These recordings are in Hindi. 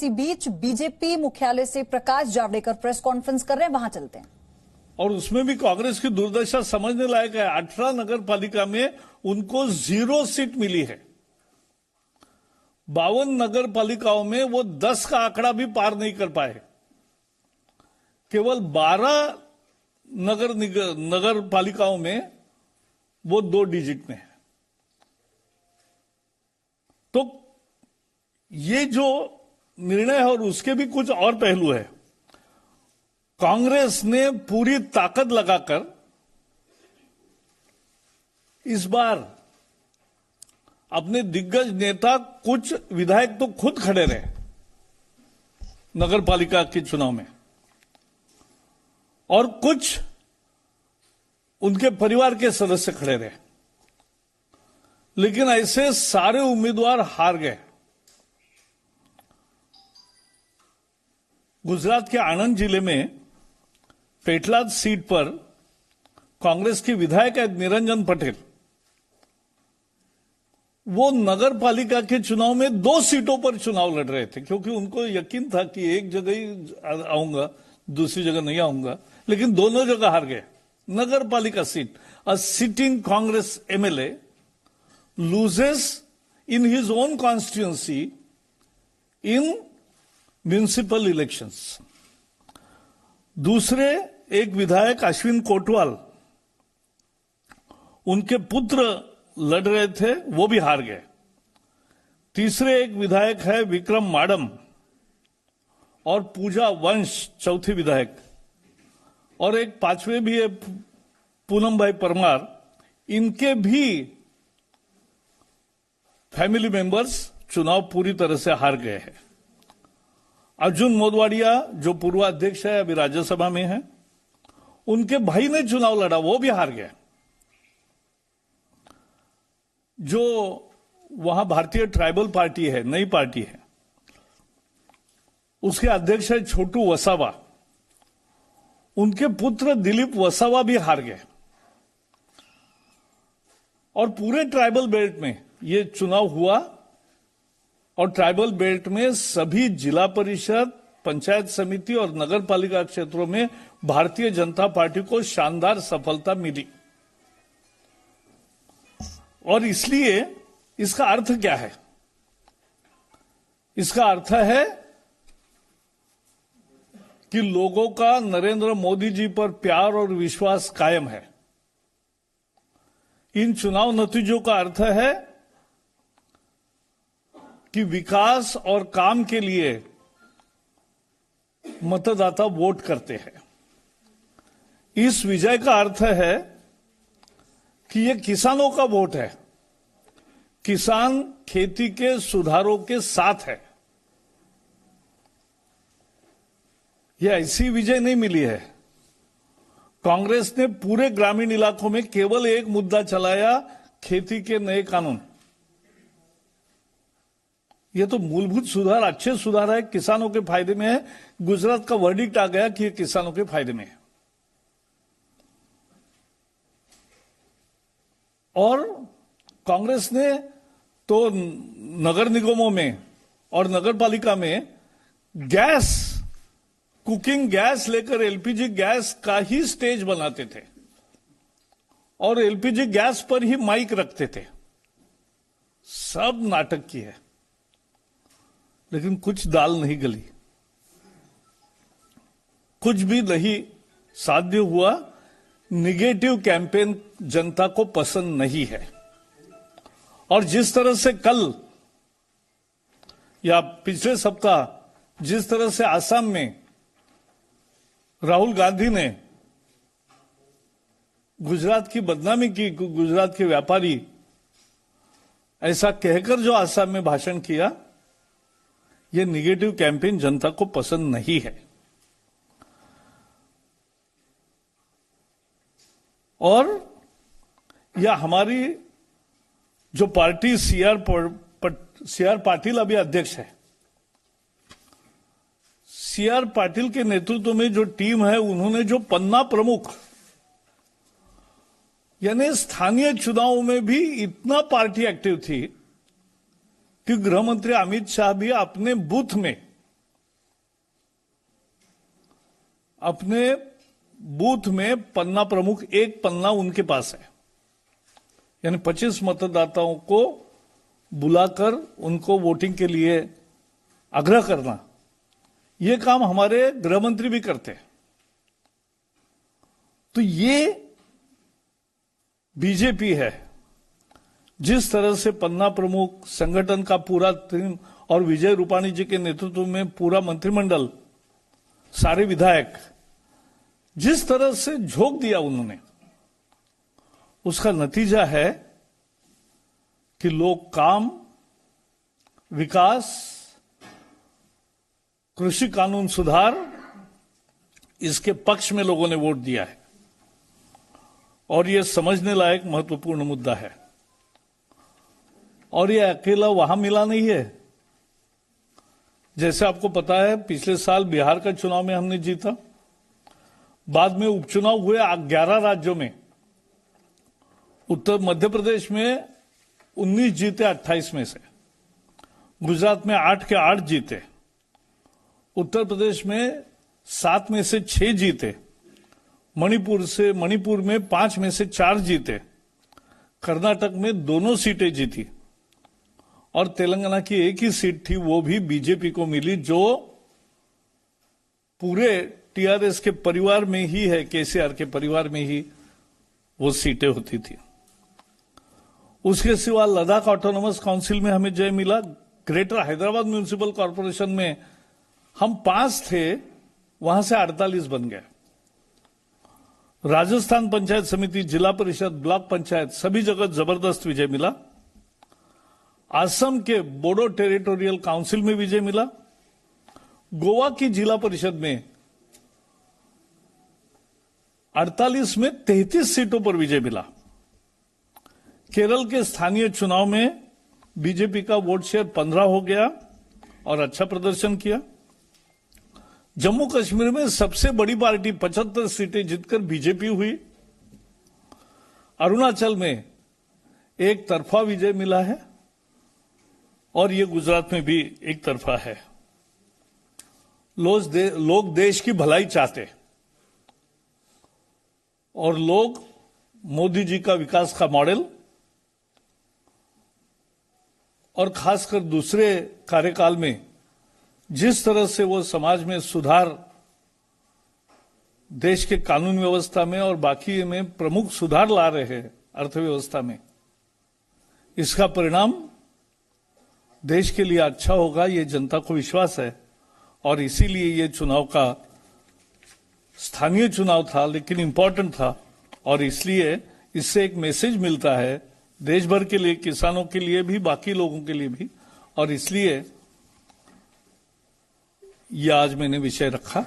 इसी बीच बीजेपी मुख्यालय से प्रकाश जावड़ेकर प्रेस कॉन्फ्रेंस कर रहे हैं, वहां चलते हैं। और उसमें भी कांग्रेस की दुर्दशा समझने लायक है। 18 नगर पालिका में उनको 0 सीट मिली है। 52 नगर पालिकाओं में वो 10 का आंकड़ा भी पार नहीं कर पाए। केवल 12 नगर पालिकाओं में वो 2 डिजिट में है। तो ये जो निर्णय है और उसके भी कुछ और पहलू है। कांग्रेस ने पूरी ताकत लगाकर इस बार अपने दिग्गज नेता, कुछ विधायक तो खुद खड़े रहे नगर पालिका के चुनाव में, और कुछ उनके परिवार के सदस्य खड़े रहे, लेकिन ऐसे सारे उम्मीदवार हार गए। गुजरात के आणंद जिले में पेटलाद सीट पर कांग्रेस के विधायक है निरंजन पटेल। वो नगर पालिका के चुनाव में 2 सीटों पर चुनाव लड़ रहे थे, क्योंकि उनको यकीन था कि एक जगह ही आऊंगा, दूसरी जगह नहीं आऊंगा, लेकिन दोनों जगह हार गए। नगर पालिका seat, a sitting Congress MLA loses in his own constituency in municipal elections. दूसरे एक विधायक अश्विन कोटवाल, उनके पुत्र लड़ रहे थे, वो भी हार गए। तीसरे एक विधायक है विक्रम माडम, और पूजा वंश चौथी विधायक, और एक 5वें भी है पूनम भाई परमार। इनके भी फैमिली मेंबर्स चुनाव पूरी तरह से हार गए हैं। अर्जुन मोदवाडिया जो पूर्व अध्यक्ष है, अभी राज्यसभा में है, उनके भाई ने चुनाव लड़ा, वो भी हार गए। जो वहां भारतीय ट्राइबल पार्टी है, नई पार्टी है, उसके अध्यक्ष है छोटू वसावा, उनके पुत्र दिलीप वसावा भी हार गए। और पूरे ट्राइबल बेल्ट में ये चुनाव हुआ, और ट्राइबल बेल्ट में सभी जिला परिषद, पंचायत समिति और नगर पालिका क्षेत्रों में भारतीय जनता पार्टी को शानदार सफलता मिली। और इसलिए इसका अर्थ क्या है? इसका अर्थ है कि लोगों का नरेंद्र मोदी जी पर प्यार और विश्वास कायम है। इन चुनाव नतीजों का अर्थ है कि विकास और काम के लिए मतदाता वोट करते हैं। इस विजय का अर्थ है कि यह किसानों का वोट है। किसान खेती के सुधारों के साथ है। यह ऐसी विजय नहीं मिली है। कांग्रेस ने पूरे ग्रामीण इलाकों में केवल एक मुद्दा चलाया, खेती के नए कानून। ये तो मूलभूत सुधार, अच्छे सुधार है, किसानों के फायदे में है। गुजरात का वर्डिक्ट आ गया कि ये किसानों के फायदे में है। और कांग्रेस ने तो नगर निगमों में और नगर पालिका में गैस, कुकिंग गैस लेकर एलपीजी गैस का ही स्टेज बनाते थे, और एलपीजी गैस पर ही माइक रखते थे। सब नाटक की है, लेकिन कुछ दाल नहीं गली, कुछ भी नहीं साध्य हुआ। निगेटिव कैंपेन जनता को पसंद नहीं है। और जिस तरह से कल या पिछले सप्ताह जिस तरह से असम में राहुल गांधी ने गुजरात की बदनामी की, गुजरात के व्यापारी, ऐसा कहकर जो असम में भाषण किया, यह निगेटिव कैंपेन जनता को पसंद नहीं है। और यह हमारी जो पार्टी सीआर पाटिल अभी अध्यक्ष है, सीआर पाटिल के नेतृत्व में जो टीम है, उन्होंने जो पन्ना प्रमुख, यानी स्थानीय चुनावों में भी इतना पार्टी एक्टिव थी कि गृह मंत्री अमित शाह भी अपने बूथ में अपने बूथ में पन्ना प्रमुख, एक पन्ना उनके पास है, यानी 25 मतदाताओं को बुलाकर उनको वोटिंग के लिए आग्रह करना, यह काम हमारे गृह मंत्री भी करते हैं। तो ये बीजेपी है। जिस तरह से पन्ना प्रमुख, संगठन का पूरा टीम और विजय रूपाणी जी के नेतृत्व में पूरा मंत्रिमंडल, सारे विधायक जिस तरह से झोंक दिया उन्होंने, उसका नतीजा है कि लोग काम, विकास, कृषि कानून सुधार, इसके पक्ष में लोगों ने वोट दिया है और यह समझने लायक महत्वपूर्ण मुद्दा है। और यह अकेला वहां मिला नहीं है। जैसे आपको पता है, पिछले साल बिहार का चुनाव में हमने जीता, बाद में उपचुनाव हुए 11 राज्यों में, उत्तर मध्य प्रदेश में 19 जीते 28 में से, गुजरात में 8 के 8 जीते, उत्तर प्रदेश में 7 में से 6 जीते, मणिपुर में 5 में से 4 जीते, कर्नाटक में 2 सीटें जीती और तेलंगाना की एक ही सीट थी, वो भी बीजेपी को मिली, जो पूरे टीआरएस के परिवार में ही है, केसीआर के परिवार में ही वो सीटें होती थी। उसके सिवा लद्दाख ऑटोनोमस काउंसिल में हमें जय मिला। ग्रेटर हैदराबाद म्युनिसिपल कॉर्पोरेशन में हम 5 थे, वहां से 48 बन गए। राजस्थान पंचायत समिति, जिला परिषद, ब्लॉक पंचायत, सभी जगह जबरदस्त विजय मिला। असम के बोडो टेरिटोरियल काउंसिल में विजय मिला। गोवा की जिला परिषद में 48 में 33 सीटों पर विजय मिला। केरल के स्थानीय चुनाव में बीजेपी का वोट शेयर 15 हो गया और अच्छा प्रदर्शन किया। जम्मू कश्मीर में सबसे बड़ी पार्टी 75 सीटें जीतकर बीजेपी हुई। अरुणाचल में एक तरफा विजय मिला है और ये गुजरात में भी एक तरफा है। लोग देश की भलाई चाहते और लोग मोदी जी का विकास का मॉडल और खासकर दूसरे कार्यकाल में जिस तरह से वो समाज में सुधार, देश के कानून व्यवस्था में और बाकी में प्रमुख सुधार ला रहे हैं अर्थव्यवस्था में, इसका परिणाम देश के लिए अच्छा होगा, ये जनता को विश्वास है। और इसीलिए ये चुनाव का स्थानीय चुनाव था, लेकिन इंपॉर्टेंट था और इसलिए इससे एक मैसेज मिलता है देश भर के लिए, किसानों के लिए भी, बाकी लोगों के लिए भी। और इसलिए यह आज मैंने विषय रखा।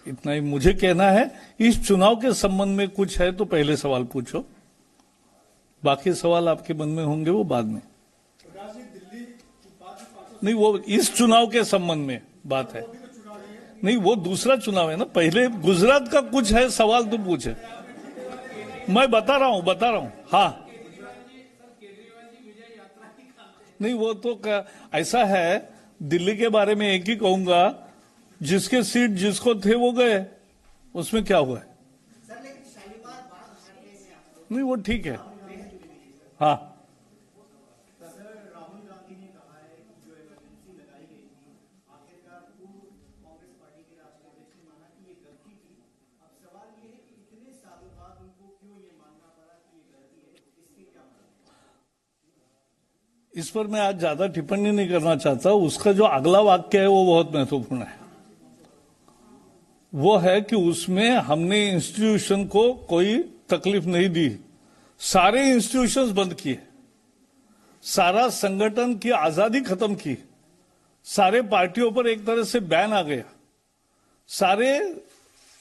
इतना ही मुझे कहना है। इस चुनाव के संबंध में कुछ है तो पहले सवाल पूछो, बाकी सवाल आपके मन में होंगे वो बाद में। नहीं, वो इस चुनाव के संबंध में बात है। नहीं, वो दूसरा चुनाव है ना। पहले गुजरात का कुछ है सवाल तो पूछे। मैं बता रहा हूं। हाँ, नहीं, वो तो ऐसा है, दिल्ली के बारे में एक ही कहूंगा, जिसके सीट जिसको थे वो गए, उसमें क्या हुआ है? नहीं, वो ठीक है। हाँ, इस पर मैं आज ज्यादा टिप्पणी नहीं करना चाहता। उसका जो अगला वाक्य है वो बहुत महत्वपूर्ण है। वो है कि उसमें हमने इंस्टीट्यूशन को कोई तकलीफ नहीं दी, सारे इंस्टीट्यूशंस बंद किए, सारा संगठन की आजादी खत्म की, सारे पार्टियों पर एक तरह से बैन आ गया, सारे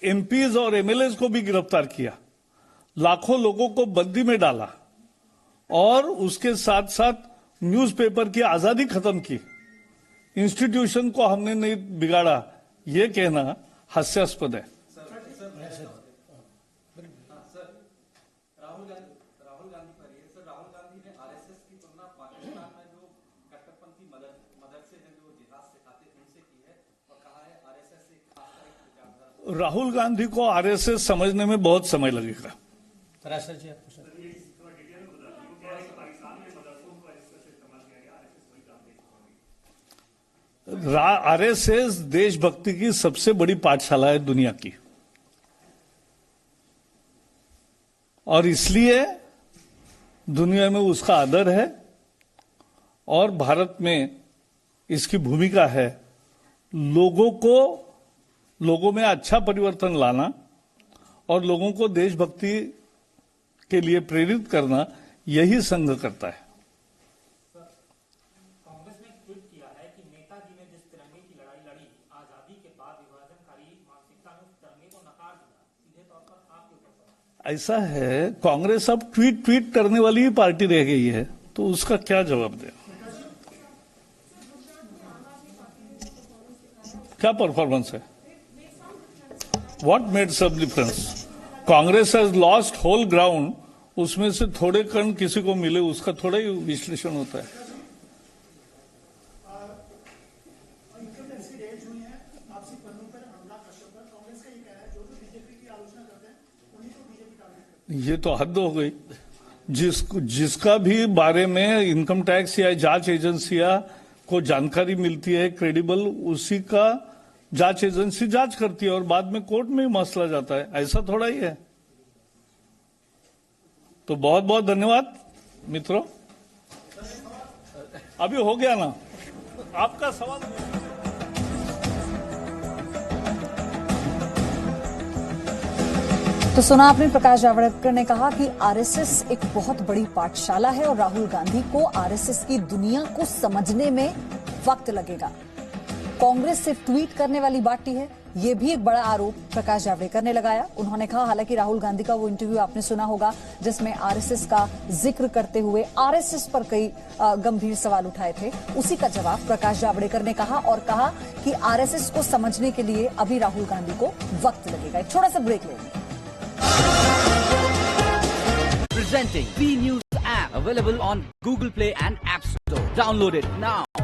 एमपीज और एमएलएज को भी गिरफ्तार किया, लाखों लोगों को बंदी में डाला और उसके साथ साथ न्यूज़पेपर की आजादी खत्म की। इंस्टीट्यूशन को हमने नहीं बिगाड़ा, यह कहना हास्यास्पद है। राहुल गांधी पर ये सर, राहुल गांधी ने आरएसएस की तुलना पाकिस्तान में जो कट्टरपंथी मदरसे हैं जो जिहाद सिखाते उनसे की है और कहा है आरएसएस एक खास तरह की विचारधारा। राहुल गांधी को आरएसएस समझने में बहुत समय लगेगा। पराशर जी आपको सर। आरएसएस देशभक्ति की सबसे बड़ी पाठशाला है दुनिया की, और इसलिए दुनिया में उसका आदर है और भारत में इसकी भूमिका है लोगों में अच्छा परिवर्तन लाना और लोगों को देशभक्ति के लिए प्रेरित करना, यही संघ करता है। कांग्रेस ने ट्वीट किया है कि नेताजी ने जिस तिरंगे की लड़ाई लड़ी, आजादी के बाद विभाजनकारी मानसिकता ने उस तिरंगे को नकार दिया। सीधे तौर पर आपके ऊपर सवाल। ऐसा है, कांग्रेस अब ट्वीट करने वाली ही पार्टी रह गई है, तो उसका क्या जवाब दे? क्या परफॉर्मेंस है? व्हाट मेड सब difference? Congress has lost whole ground, उसमें से थोड़े कण किसी को मिले, उसका थोड़ा ही विश्लेषण होता है। ये तो हद हो गई। जिसका भी बारे में इनकम टैक्स या जांच एजेंसियां को जानकारी मिलती है क्रेडिबल, उसी का जांच एजेंसी जांच करती है और बाद में कोर्ट में ही मसला जाता है। ऐसा थोड़ा ही है। तो बहुत बहुत धन्यवाद मित्रों। अभी हो गया ना आपका सवाल? तो सुना आपने, प्रकाश जावड़ेकर ने कहा कि आरएसएस एक बहुत बड़ी पाठशाला है और राहुल गांधी को आरएसएस की दुनिया को समझने में वक्त लगेगा। कांग्रेस सिर्फ ट्वीट करने वाली पार्टी है, यह भी एक बड़ा आरोप प्रकाश जावड़ेकर ने लगाया। उन्होंने कहा, हालांकि राहुल गांधी का वो इंटरव्यू आपने सुना होगा जिसमें आरएसएस का जिक्र करते हुए आरएसएस पर कई गंभीर सवाल उठाए थे, उसी का जवाब प्रकाश जावड़ेकर ने कहा और कहा कि आरएसएस को समझने के लिए अभी राहुल गांधी को वक्त लगेगा। एक छोटा सा ब्रेक लेंगे। Presenting B News app, available on Google Play and App Store. Download it now.